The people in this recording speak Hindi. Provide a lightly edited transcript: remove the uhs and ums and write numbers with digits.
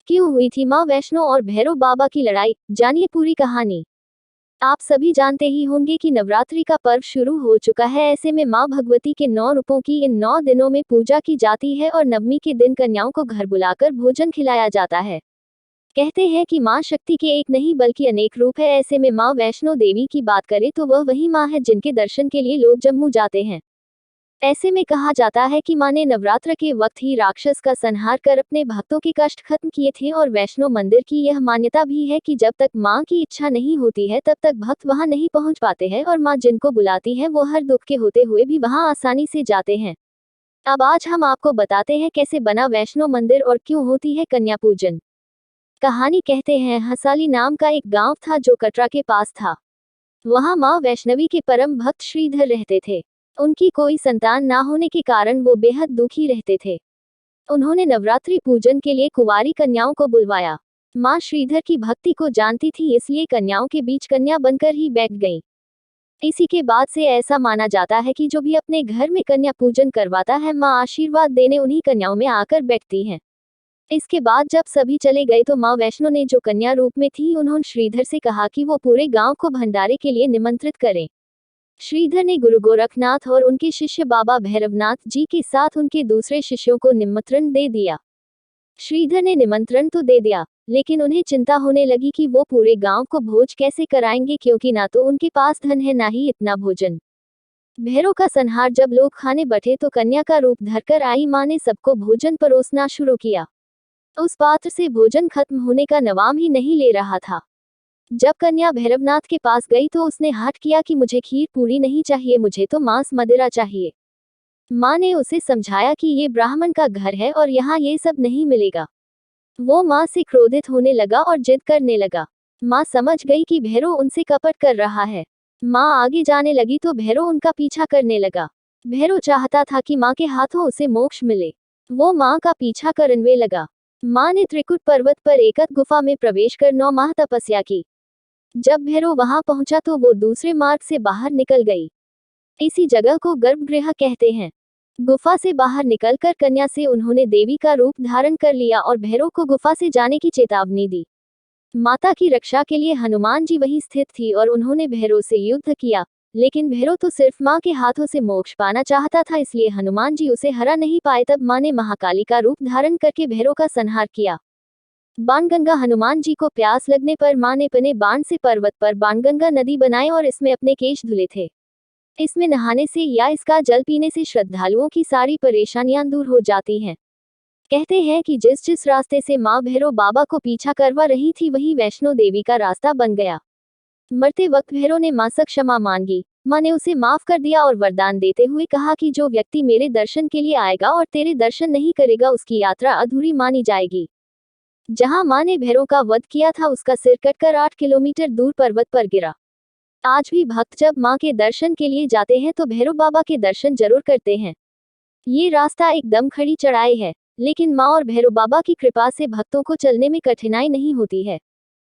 क्यों हुई थी मां वैष्णो और भैरव बाबा की लड़ाई, जानिए पूरी कहानी। आप सभी जानते ही होंगे कि नवरात्रि का पर्व शुरू हो चुका है। ऐसे में मां भगवती के 9 रूपों की इन 9 दिनों में पूजा की जाती है और नवमी के दिन कन्याओं को घर बुलाकर भोजन खिलाया जाता है। कहते हैं कि मां शक्ति के एक नहीं बल्कि अनेक रूप है। ऐसे में मां वैष्णो देवी की बात करें तो वह वही मां है जिनके दर्शन के लिए लोग जम्मू जाते हैं। ऐसे में कहा जाता है कि मां ने नवरात्र के वक्त ही राक्षस का संहार कर अपने भक्तों के कष्ट खत्म किए थे और वैष्णो मंदिर की यह मान्यता भी है कि जब तक मां की इच्छा नहीं होती है तब तक भक्त वहां नहीं पहुंच पाते हैं और मां जिनको बुलाती है वो हर दुख के होते हुए भी वहां आसानी से जाते हैं। अब आज हम आपको बताते हैं कैसे बना वैष्णो मंदिर और क्यों होती है कन्या पूजन। कहानी कहते हैं हसाली नाम का एक गांव था जो कटरा के पास था। वहां मां वैष्णवी के परम भक्त श्रीधर रहते थे। उनकी कोई संतान ना होने के कारण वो बेहद दुखी रहते थे। उन्होंने नवरात्रि पूजन के लिए कुंवारी कन्याओं को बुलवाया। मां श्रीधर की भक्ति को जानती थी इसलिए कन्याओं के बीच कन्या बनकर ही बैठ गई। इसी के बाद से ऐसा माना जाता है कि जो भी अपने घर में कन्या पूजन करवाता है मां आशीर्वाद देने उन्हीं कन्याओं में आकर बैठती हैं। इसके बाद जब सभी चले गए तो मां वैष्णो ने जो कन्या रूप में थी उन्होंने श्रीधर से कहा कि वो पूरे गांव को भंडारे के लिए निमंत्रित करें। श्रीधर ने गुरु गोरखनाथ और उनके शिष्य बाबा भैरवनाथ जी के साथ उनके दूसरे शिष्यों को निमंत्रण दे दिया। श्रीधर ने निमंत्रण तो दे दिया, लेकिन उन्हें चिंता होने लगी कि वो पूरे गांव को भोज कैसे कराएंगे क्योंकि ना तो उनके पास धन है ना ही इतना भोजन। भैरव का संहार जब लोग खाने बैठे तो कन्या का रूप धरकर आई मां ने सबको भोजन परोसना शुरू किया। उस पात्र से भोजन खत्म होने का नाम ही नहीं ले रहा था। जब कन्या भैरवनाथ के पास गई तो उसने हठ किया कि मुझे खीर पूरी नहीं चाहिए, मुझे तो मांस मदिरा चाहिए। मां ने उसे समझाया कि ये ब्राह्मण का घर है और यहाँ ये सब नहीं मिलेगा। वो मां से क्रोधित होने लगा और जिद करने लगा। मां समझ गई कि भैरव उनसे कपट कर रहा है। मां आगे जाने लगी तो भैरव उनका पीछा करने लगा। भैरव चाहता था कि मां के हाथों उसे मोक्ष मिले। वो मां का पीछा करने लगा। मां ने त्रिकुट पर्वत पर एकांत गुफा में प्रवेश कर 9 माह तपस्या की। जब भैरव वहां पहुंचा तो वो दूसरे मार्ग से बाहर निकल गई। इसी जगह को गर्भगृह कहते हैं। गुफा से बाहर निकलकर कन्या से उन्होंने देवी का रूप धारण कर लिया और भैरव को गुफा से जाने की चेतावनी दी। माता की रक्षा के लिए हनुमान जी वहीं स्थित थी और उन्होंने भैरव से युद्ध किया, लेकिन भैरव तो सिर्फ मां के हाथों से मोक्ष पाना चाहता था इसलिए हनुमान जी उसे हरा नहीं पाए। तब मां ने महाकाली का रूप धारण करके भैरव का संहार किया। बाणगंगा हनुमान जी को प्यास लगने पर मां ने अपने बाण से पर्वत पर बाणगंगा नदी बनाई और इसमें अपने केश धुले थे। इसमें नहाने से या इसका जल पीने से श्रद्धालुओं की सारी परेशानियां दूर हो जाती हैं। कहते हैं कि जिस जिस रास्ते से मां भैरव बाबा को पीछा करवा रही थी वही वैष्णो देवी का रास्ता बन गया। मरते वक्त भैरव ने मां से क्षमा मांगी। मां ने उसे माफ कर दिया और वरदान देते हुए कहा कि जो व्यक्ति मेरे दर्शन के लिए आएगा और तेरे दर्शन नहीं करेगा उसकी यात्रा अधूरी मानी जाएगी। जहां मां ने भैरव का वध किया था उसका सिर कटकर 8 किलोमीटर दूर पर्वत पर गिरा। आज भी भक्त जब मां के दर्शन के लिए जाते हैं तो भैरव बाबा के दर्शन जरूर करते हैं। ये रास्ता एकदम खड़ी चढ़ाई है, लेकिन मां और भैरव बाबा की कृपा से भक्तों को चलने में कठिनाई नहीं होती है।